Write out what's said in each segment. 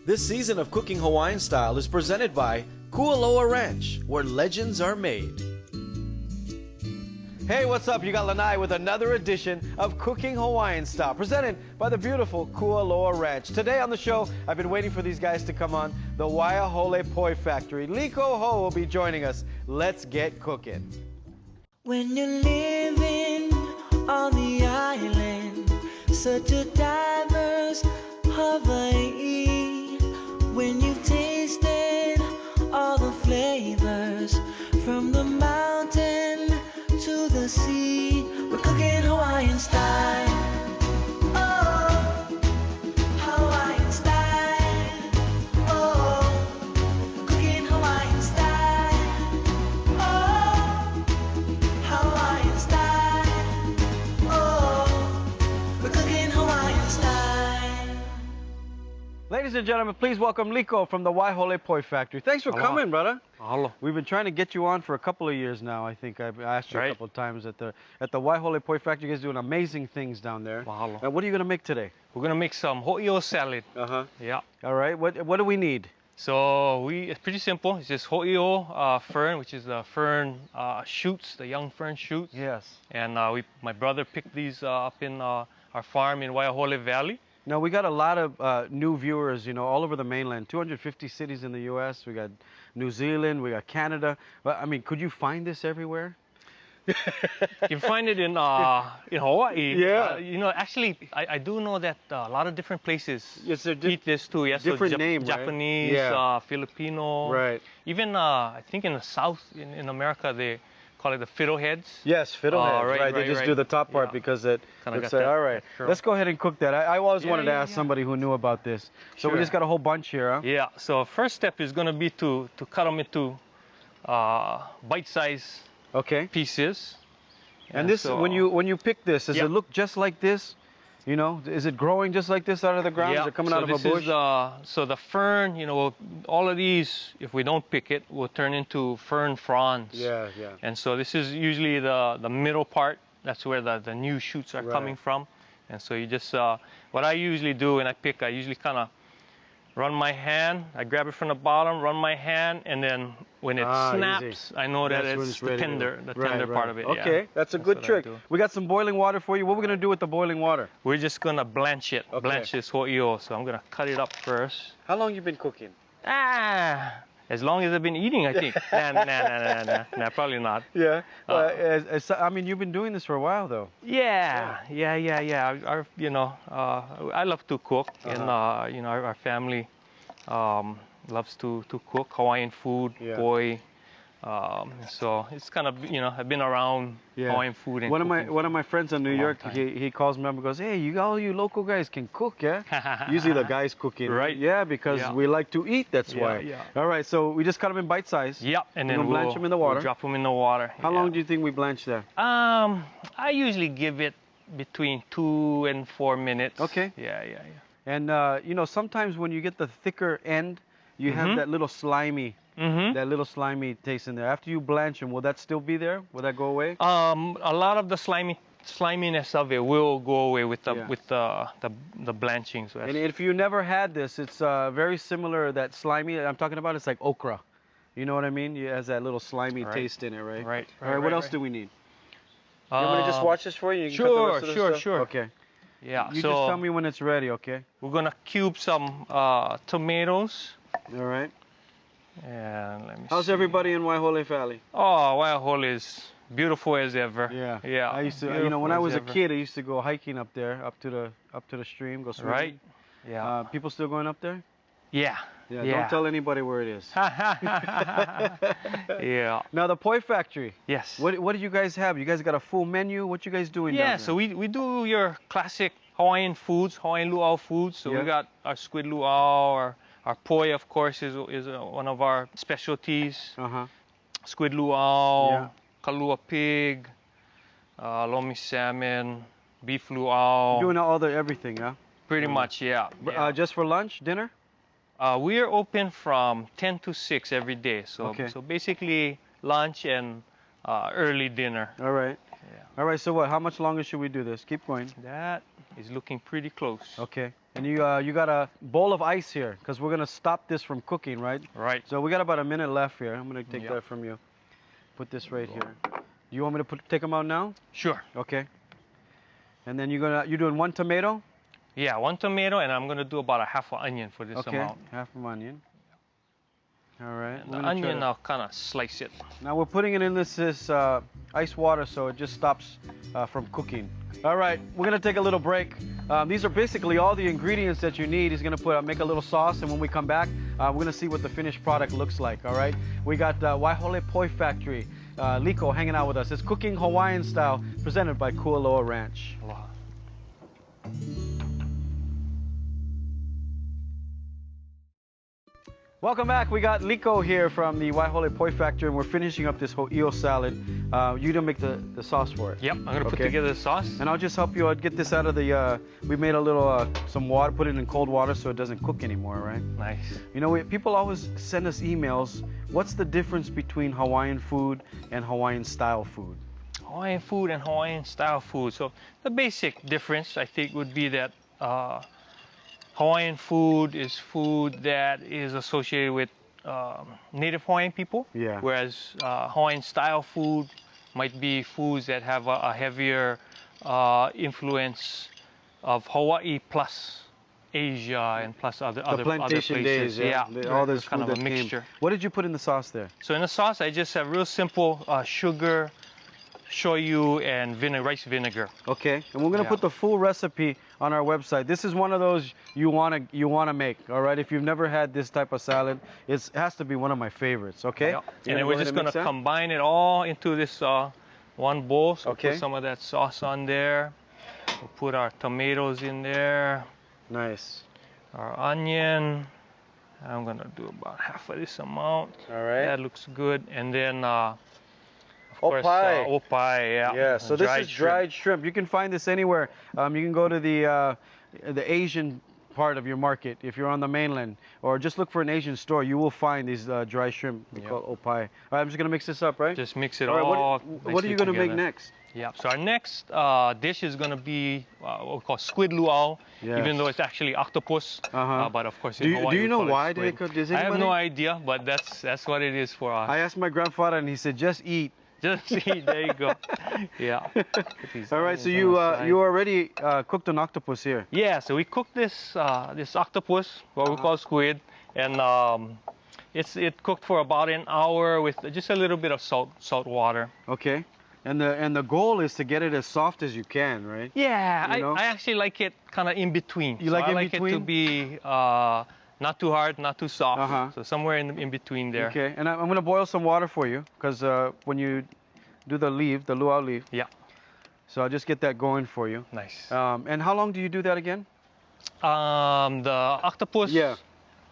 This season of Cooking Hawaiian Style is presented by Kualoa Ranch, where legends are made. Hey, what's up? You got Lanai with another edition of Cooking Hawaiian Style, presented by the beautiful Kualoa Ranch. Today on the show, I've been waiting for these guys to come on, the Waiahole Poi Factory. Liko Hoe will be joining us. Let's get cooking. When you're living on the island, such a diverse Hawaii. When you've tasted all the flavors, from the mountain to the sea, we're cooking Hawaiian style. Oh, Hawaiian style. Oh, cooking Hawaiian style. Oh, Hawaiian style. Oh, we're cooking Hawaiian style. Ladies and gentlemen, please welcome Liko from the Waiahole Poi Factory. Thanks for coming, brother. Mahalo. We've been trying to get you on for a couple of years now. I think I've asked you a couple of times at the Waiahole Poi Factory. You guys doing amazing things down there. Mahalo. And what are you going to make today? We're gonna make some Ho'io salad. Yeah. All right. What do we need? So it's pretty simple. It's just Ho'io fern, which is the fern shoots, the young fern shoots. Yes. And my brother picked these up in our farm in Waiahole Valley. Now, we got a lot of new viewers, you know, all over the mainland. 250 cities in the U.S. We got New Zealand. We got Canada. But, I mean, could you find this everywhere? You can find it in Hawaii. Yeah. You know, actually, I do know that a lot of different places eat this too. Yes. Different so name, right? Japanese, Yeah. Filipino. Right. Even I think in the South, in America, they call it the fiddleheads. Yes, fiddleheads, right. They just do the top part because it's all right. Sure. Let's go ahead and cook that. I always wanted to ask somebody who knew about this. So we just got a whole bunch here, huh? Yeah. So first step is going to be to cut them into bite-sized pieces. And this, so, when you pick this, does it look just like this? You know, is it growing just like this out of the ground? Is it coming out of a bush? So the fern, you know, all of these, if we don't pick it, will turn into fern fronds. Yeah. And so this is usually the middle part. That's where the new shoots are coming from. And so you just, what I usually do when I pick, I usually kind of run my hand. I grab it from the bottom, run my hand, and then when it snaps, easy. I know that it's the tender part of it. Okay, that's a good trick. We got some boiling water for you. What are we going to do with the boiling water? We're just going to blanch it, blanch this Ho'io. So I'm going to cut it up first. How long you been cooking? As long as I've been eating, I think. Nah, probably not. Yeah. I mean, you've been doing this for a while, though. Yeah. I love to cook, and you know, our family loves to cook Hawaiian food, poi. So it's kind of, you know, I've been around Hawaiian food. And one of my friends in New York, he calls me up and goes, "Hey, all you local guys can cook, yeah?" Usually the guys cooking, right? Yeah, because we like to eat. That's why. Yeah. All right, so we just cut them in bite size. Yeah, and then we'll blanch them in the water. We'll drop them in the water. How long do you think we blanch that? I usually give it between 2 and 4 minutes. Okay. Yeah. And you know, sometimes when you get the thicker end, you have that little slimy. That little slimy taste in there. After you blanch them, will that still be there? Will that go away? A lot of the sliminess of it will go away with the blanching. So and if you never had this, it's very similar. That slimy that I'm talking about, it's like okra. You know what I mean? It has that little slimy taste in it, right? Right. All right. What else do we need? You want me to just watch this for you? You can cut the rest of this Sure. Okay. Yeah. You just tell me when it's ready, okay? We're gonna cube some tomatoes. All right. And let me How's everybody in Waiahole Valley? Oh, Waiahole is beautiful as ever. Yeah. I used to, you know, when I was a kid, I used to go hiking up there, up to the stream, go swimming. Right. Yeah. People still going up there? Yeah. Don't tell anybody where it is. Yeah. Now the Poi Factory. Yes. What do you guys have? You guys got a full menu? What you guys doing? Yeah. So we do your classic Hawaiian foods, Hawaiian luau foods. So we got our Squid Luau, our poi, of course, is one of our specialties. Squid Luau, Kalua pig, lomi salmon, beef luau. You're doing everything, yeah? Pretty much, yeah. Just for lunch, dinner? We are open from 10 to 6 every day. So basically lunch and early dinner. All right. Yeah. All right, so what? How much longer should we do this? Keep going. That is looking pretty close. Okay. And you got a bowl of ice here because we're gonna stop this from cooking, right? Right. So we got about a minute left here. I'm gonna take Yep. that from you. Put this right here. Do you want me to take them out now? Sure. Okay. And then you're doing 1 tomato? Yeah, 1 tomato, and I'm gonna do about a half an onion for this Okay. amount. Half an onion. All right. And the onion, I'll kind of slice it. Now we're putting it in this ice water so it just stops from cooking. All right, we're gonna take a little break. These are basically all the ingredients that you need. He's gonna make a little sauce, and when we come back, we're gonna see what the finished product looks like. All right, we got Waiahole Poi Factory, Liko hanging out with us. It's Cooking Hawaiian Style, presented by Kualoa Ranch. Aloha. Welcome back. We got Liko here from the Waiahole Poi Factory, and we're finishing up this Ho'io salad. You done make the sauce for it. Yep, I'm gonna put together the sauce. And I'll just help you out get this out of the, we made a little, some water, put it in cold water so it doesn't cook anymore, right? Nice. You know, people always send us emails. What's the difference between Hawaiian food and Hawaiian style food? Hawaiian food and Hawaiian style food. So the basic difference, I think, would be that Hawaiian food is food that is associated with native Hawaiian people. Yeah. Whereas Hawaiian style food might be foods that have a heavier influence of Hawaii plus Asia and plus other plantation places. days, yeah. All this kind food of a that came. mixture. What did you put in the sauce there? So in the sauce, I just have real simple sugar, shoyu, and rice vinegar. Okay, and we're gonna put the full recipe on our website. This is one of those you wanna make. All right, if you've never had this type of salad, it has to be one of my favorites. Okay, Yep. And then we're just gonna combine it all into this one bowl. So Okay. put some of that sauce on there. We'll put our tomatoes in there, Nice. our onion. I'm gonna do about half of this amount. All right. That looks good. And then of Opai. course, opai, yeah. Yeah, so this is shrimp. dried shrimp. You can find this anywhere. You can go to the Asian part of your market if you're on the mainland, or just look for an Asian store. You will find these dry shrimp. We call opai. All right, I'm just gonna mix this up, right? Just mix it All right, all. what are you gonna make next? Yeah. So our next dish is gonna be what we call Squid Luau, even though it's actually octopus. But of course, in Hawaii, do you know we call it why squid. they cook? Does I have anybody? no idea, but that's what it is for us. I asked my grandfather, and he said, "Just eat." Just see, there you go. Yeah. All right, so you already cooked an octopus here. Yeah, so we cooked this this octopus, what we call squid, and it cooked for about an hour with just a little bit of salt water. Okay, and the goal is to get it as soft as you can, right? Yeah, You know? I actually like it kind of in between. You like I in like it to between? be not too hard, not too soft. So somewhere in between there. Okay, and I'm gonna boil some water for you because when you do the luau leaf. Yeah. So I'll just get that going for you. Nice. And how long do you do that again? The octopus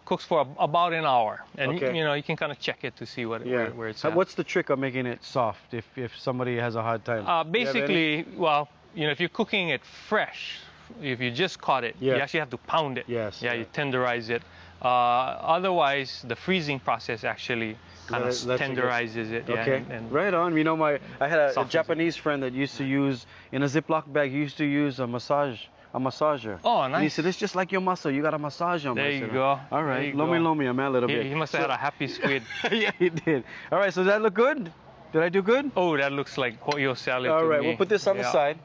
cooks for about an hour, and Okay. you can kind of check it to see where it's at. What's the trick of making it soft if somebody has a hard time? Basically, well, if you're cooking it fresh, if you just caught it, you actually have to pound it. Yes. Yeah, you tenderize it. Otherwise, the freezing process actually kind of tenderizes it. Okay. Yeah, and right on. You know, I had a softens Japanese friend that used to use in a Ziploc bag. He used to use a massager. Oh, And he nice. said, "It's just like your muscle. You got to massage them." There I you said, go. All right. There you Lomi go. lomi, I'm a little bit. He must have had a happy squid. Yeah, he did. All right. So does that look good? Did I do good? Oh, that looks like Ho'io salad All to right. me. We'll put this on the side.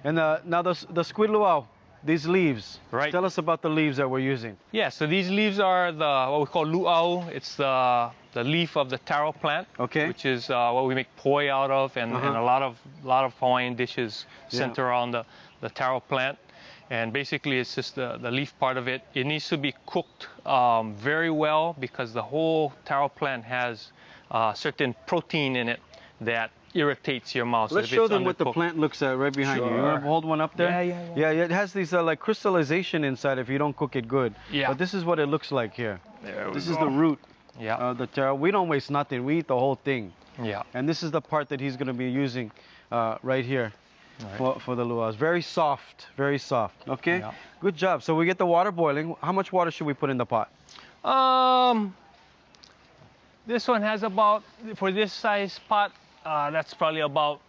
And now the squid luau. These leaves. Right. Tell us about the leaves that we're using. Yeah, so these leaves are what we call luau. It's the leaf of the taro plant, Okay. which is what we make poi out of, and a lot of Hawaiian dishes center around the taro plant. And basically, it's just the leaf part of it. It needs to be cooked very well because the whole taro plant has certain protein in it that irritates your mouth. Let's show them what the plant looks at right behind you. You want to hold one up there? Yeah. It has these like crystallization inside if you don't cook it good. Yeah. But this is what it looks like here. This is go. the root Yeah. of the taro. We don't waste nothing. We eat the whole thing. Yeah. And this is the part that he's going to be using right here for the luau. It's very soft, very soft. Okay? Yeah. Good job. So we get the water boiling. How much water should we put in the pot? This one has about, for this size pot, that's probably about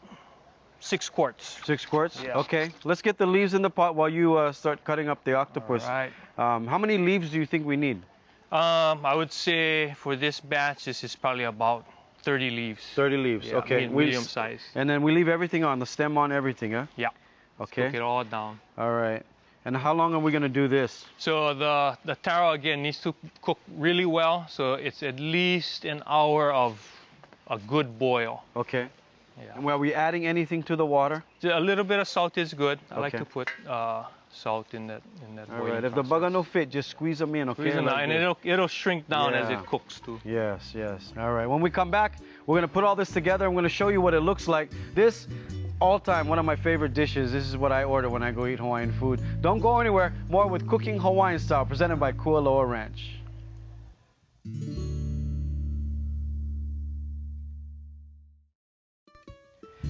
6 quarts. 6 quarts? Yeah. Okay. Let's get the leaves in the pot while you start cutting up the octopus. All right. How many leaves do you think we need? I would say for this batch, this is probably about 30 leaves. 30 leaves. Yeah, Okay. medium size. And then we leave everything on, the stem on, everything, huh? Yeah. Okay. Cook it all down. All right. And how long are we going to do this? So the taro again needs to cook really well. So it's at least an hour of a good boil. Okay. Yeah. And are we adding anything to the water? A little bit of salt is good. I like Okay. to put salt in that All boiling right. If the process. bugger no fit, just squeeze them in, okay? Squeeze it Like out, and this. it'll shrink down as Yeah. it cooks too. Yes, yes. All right. When we come back, we're going to put all this together. I'm going to show you what it looks like. This, all time, one of my favorite dishes. This is what I order when I go eat Hawaiian food. Don't go anywhere. More with Cooking Hawaiian Style, presented by Kualoa Ranch.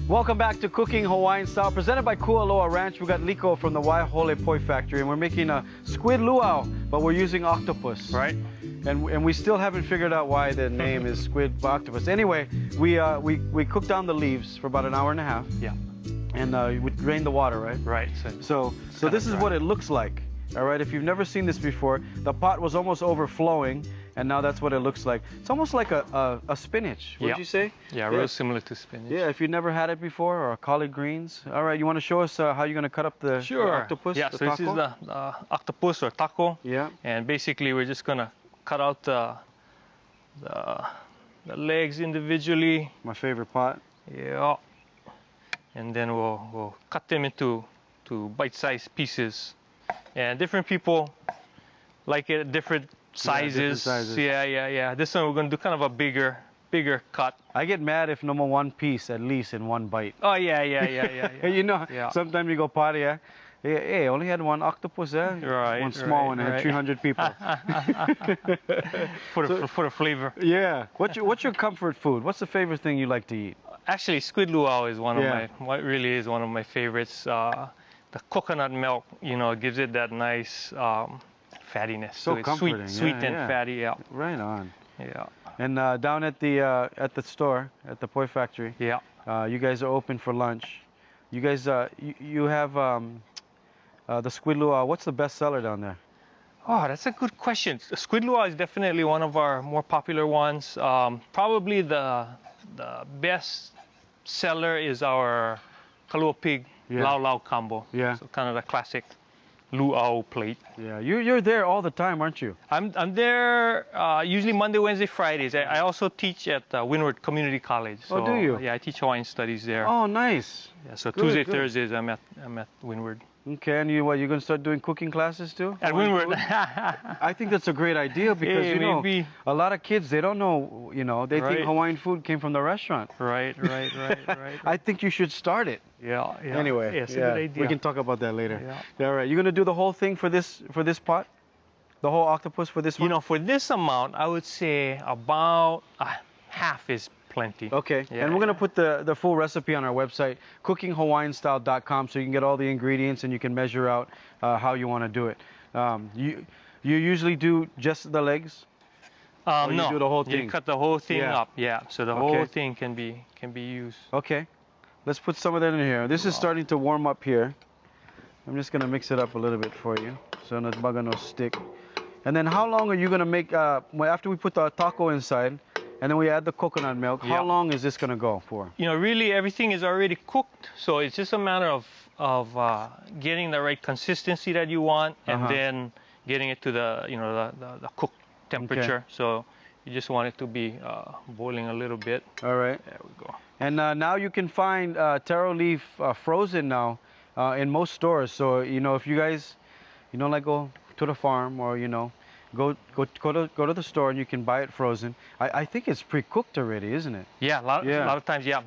Welcome back to Cooking Hawaiian Style, presented by Kualoa Ranch. We got Liko from the Waiahole Poi Factory, and we're making a squid luau, but we're using octopus. Right. And we still haven't figured out why the name is squid octopus. Anyway, we cooked down the leaves for about an hour and a half. Yeah. And we drained the water, right? Right. So this is what it looks like. All right. If you've never seen this before, the pot was almost overflowing, and now that's what it looks like. It's almost like a spinach. What'd you say? Yeah, real similar to spinach. Yeah. If you've never had it before, or collard greens. All right. You want to show us how you're going to cut up the octopus? Yeah. the So this is taco? the octopus or taco. Yeah. And basically, we're just gonna cut out the legs individually. My favorite part. Yeah. And then we'll cut them into bite-sized pieces. And different people like it at different sizes. different sizes. Yeah. This one we're gonna do kind of a bigger cut. I get mad if no more one piece at least in one bite. Oh yeah. You know, Yeah. sometimes we go party, yeah. Hey, only had one octopus, eh? Right, One small one, and had 300 people. for the flavor. Yeah. What's your comfort food? What's the favorite thing you like to eat? Actually, squid luau is one Yeah. of what really is one of my favorites. The coconut milk, gives it that nice fattiness. So it's comforting, sweet yeah, and yeah. fatty. Yeah. Right on. Yeah. And down at the store, at the Poi Factory, Yeah. you guys are open for lunch. You guys, you have the squid luau. What's the best seller down there? Oh, that's a good question. Squid luau is definitely one of our more popular ones. Probably the best seller is our Kualoa pig lau combo. Yeah. So kind of the classic luau plate. Yeah. You're there all the time, aren't you? I'm there usually Monday, Wednesday, Fridays. I also teach at Windward Community College. So, Oh, do you? Yeah, I teach Hawaiian studies there. Oh, nice. Yeah, so good, Tuesday, good. Thursdays I'm at Windward. Okay, and you're gonna start doing cooking classes too? At Hawaiian Windward. food? I think that's a great idea because Hey, maybe. a lot of kids they don't know, they think Right. Hawaiian food came from the restaurant. Right. I think you should start it. Yeah. Anyway, yeah, it's a good idea. we can talk about that later. Yeah. All right, you're gonna do the whole thing for this pot, the whole octopus for this one. For this amount, I would say about half is plenty. Okay, Yeah, and we're gonna yeah. put the full recipe on our website, cookinghawaiianstyle.com, so you can get all the ingredients and you can measure out how you want to do it. You usually do just the legs? Or you No, do the whole thing? you cut the whole thing Yeah. up. Yeah, so the whole thing can be used. Okay, let's put some of that in here. This is starting to warm up here. I'm just gonna mix it up a little bit for you, so no baga no stick. And then how long are you gonna make, after we put the taco inside, and then we add the coconut milk, Yeah. how long is this gonna go for? Really everything is already cooked, so it's just a matter of getting the right consistency that you want, and then getting it to the cooked temperature. So you just want it to be boiling a little bit. All right. There we go. And now you can find taro leaf frozen now in most stores. So if you guys, like go to the farm or go to the store and you can buy it frozen. I think it's pre-cooked already, isn't it? Yeah, a lot of times. Yeah,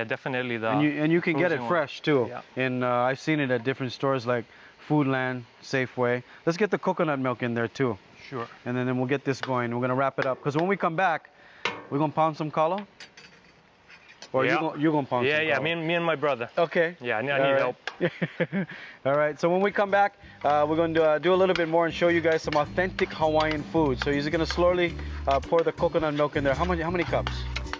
definitely. And you can get it frozen one. fresh too. Yeah. And I've seen it at different stores like Foodland, Safeway. Let's get the coconut milk in there too. Sure. And then we'll get this going. We're gonna wrap it up because when we come back, we're gonna pound some kalo. Or Yeah. you're gonna pound some Yeah, kalo. me and my brother. Okay. Yeah, I need All right. help. All right. So when we come back, we're going to do a little bit more and show you guys some authentic Hawaiian food. So you're gonna slowly pour the coconut milk in there. How many cups?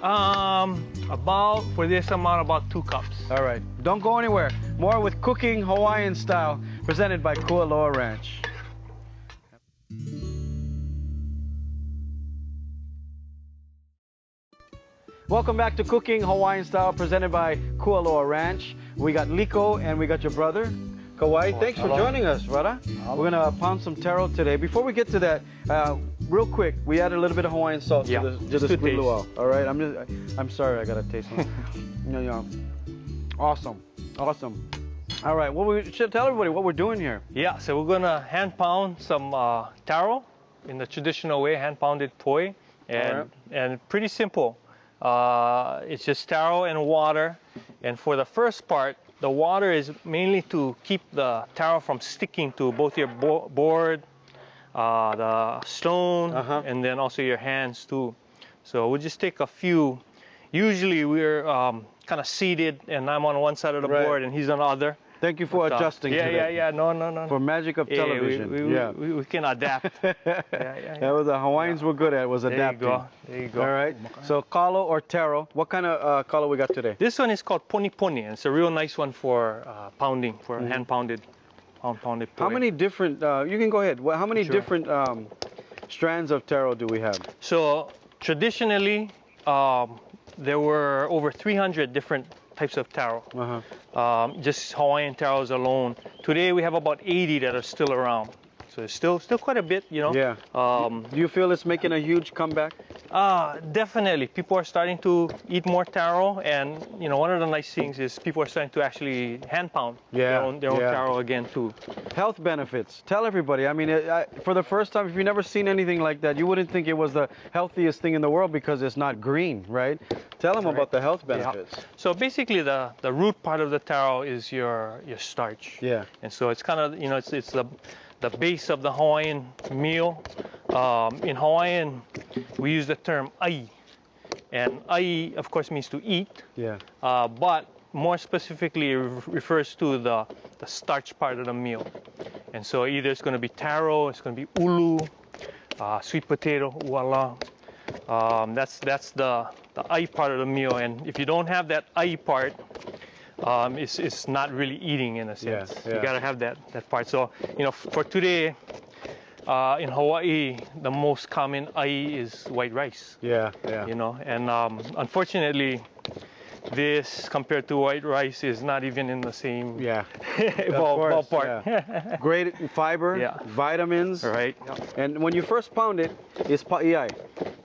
About, for this amount, about 2 cups. All right, don't go anywhere. More with Cooking Hawaiian Style, presented by Kualoa Ranch. Welcome back to Cooking Hawaiian Style, presented by Kualoa Ranch. We got Liko and we got your brother, Kauai. Thanks for joining us, brother. We're gonna pound some taro today. Before we get to that, real quick, we added a little bit of Hawaiian salt to the Squid Luau. All right, I'm sorry, I gotta taste one. Yeah. Awesome, awesome. All right, well, we should tell everybody what we're doing here. Yeah, so we're gonna hand pound some taro in the traditional way, hand pounded poi, and pretty simple. It's just taro and water, and for the first part, the water is mainly to keep the taro from sticking to both your board, the stone, and then also your hands too. So we'll just take a few. Usually we're kind of seated, and I'm on one side of the board and he's on the other. Thank you for adjusting. Yeah. No. For magic of television. We can adapt. That was the Hawaiians were good at, was adapting. There you go. All right. So kalo or taro. What kind of kalo we got today? This one is called poni poni, and it's a real nice one for pounding, for hand pounded poi. How many different? You can go ahead. How many different strands of taro do we have? So traditionally, there were over 300 different types of taro. Just Hawaiian taros alone. Today we have about 80 that are still around. So it's still quite a bit, you know. Yeah. Do you feel it's making a huge comeback? Definitely. People are starting to eat more taro, and you know, one of the nice things is people are starting to actually hand pound their own taro again too. Health benefits. Tell everybody. I mean, for the first time, if you've never seen anything like that, you wouldn't think it was the healthiest thing in the world because it's not green, right? Tell them about the health benefits. Yeah. So basically, the root part of the taro is your starch. Yeah. And so it's kind of, you know, it's the base of the Hawaiian meal. In Hawaiian, we use the term ai, and ai, of course, means to eat. Yeah. But more specifically, refers to the starch part of the meal. And so either it's going to be taro, it's going to be ulu, sweet potato, uala. That's the ai part of the meal. And if you don't have that ai part, it's not really eating in a sense. You got to have that part. So, you know, for today, in Hawaii, the most common ai is white rice. Yeah. You know, and unfortunately, this compared to white rice is not even in the same ballpark. Yeah. Great fiber, vitamins. Right. And when you first pound it, it's pa'iai,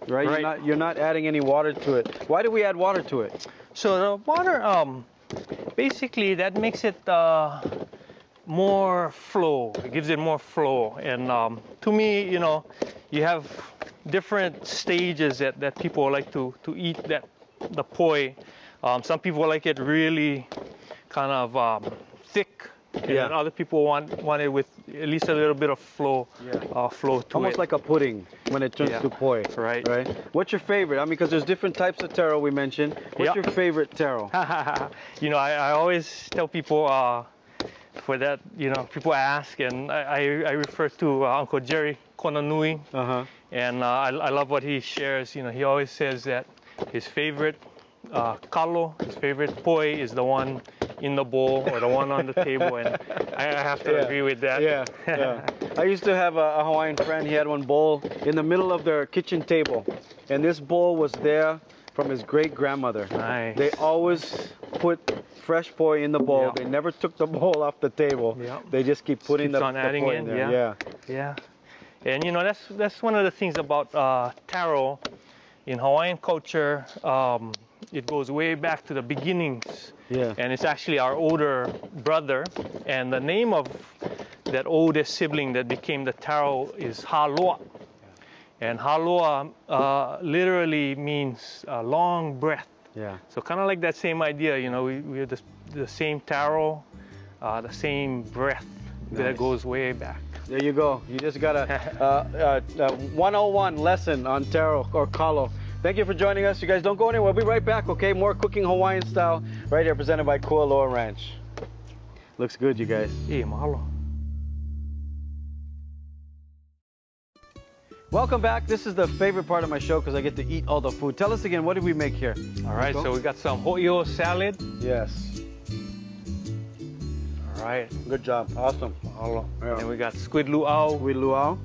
right? You're not adding any water to it. Why do we add water to it? So the water, basically, that makes it more flow. It gives it more flow. And to me, you know, you have different stages that people like to eat the poi. Some people like it really kind of thick. And other people want it with at least a little bit of flow to it. Almost like a pudding when it turns to poi. Right. What's your favorite? I mean, because there's different types of taro we mentioned. What's your favorite taro? You know, I always tell people for that, you know, people ask, and I refer to Uncle Jerry Konanui. And I love what he shares. You know, he always says that his favorite kalo, his favorite poi is the one in the bowl or the one on the table, and I have to agree with that. I used to have a Hawaiian friend. He had one bowl in the middle of their kitchen table, and this bowl was there from his great-grandmother. Nice. They always put fresh poi in the bowl. They never took the bowl off the table. They just keep putting the poi in there. Yeah. And you know, that's one of the things about taro in Hawaiian culture. It goes way back to the beginnings. And it's actually our older brother. And the name of that oldest sibling that became the taro is Haloa. And Haloa literally means long breath. So kind of like that same idea, you know, we have the same taro, the same breath that goes way back. There you go. You just got a 101 lesson on taro or kalo. Thank you for joining us. You guys don't go anywhere. We'll be right back, okay? More Cooking Hawaiian Style right here, presented by Kualoa Ranch. Looks good, you guys. Mahalo. Welcome back. This is the favorite part of my show because I get to eat all the food. Tell us again, what did we make here? All right, Liko? so we got some Ho'io salad. Yes. All right. Good job. Awesome. And then we got Squid Luau. Squid Luau.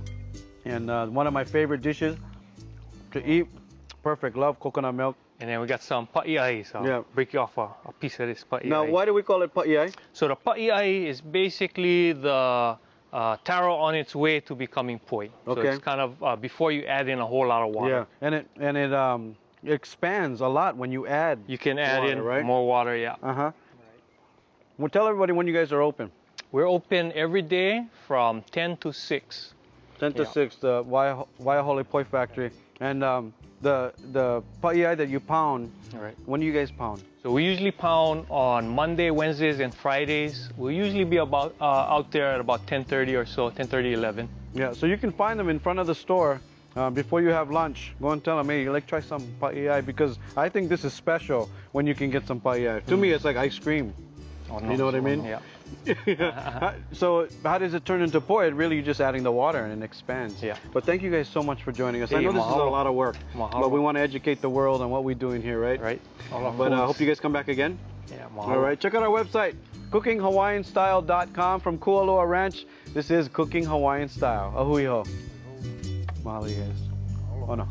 And one of my favorite dishes to eat. Perfect. Love coconut milk. And then we got some pa'iai. So I'll break you off a piece of this pa'iai. Now, why do we call it pa'iai? So the pa'iai is basically the taro on its way to becoming poi. So Okay. it's kind of before you add in a whole lot of water. Yeah, and it expands a lot when you add. You can add water, in right? more water, yeah. Uh-huh. Well, tell everybody when you guys are open. We're open every day from 10 to 6. 10 to 6, the Waiahole Poi Factory. And the pa'iai that you pound, All right. when do you guys pound? So we usually pound on Monday, Wednesdays, and Fridays. We'll usually be about out there at about 10:30 or so, 10:30, 11. Yeah, so you can find them in front of the store before you have lunch. Go and tell them, hey, try some pa'iai, because I think this is special when you can get some pa'iai. To me, it's like ice cream. Oh, no. You know what I mean? Yeah. So how does it turn into poi? It really, you're just adding the water and it expands. Yeah. But thank you guys so much for joining us. I Hey, know this is a mahalo. lot of work, Mahalo. but we want to educate the world on what we're doing here, right? Right. All our But I foods. hope you guys come back again. Yeah, All right, check out our website, cookinghawaiianstyle.com from Kualoa Ranch. This is Cooking Hawaiian Style. Ahui ho. Mahalo, you guys. Oh no.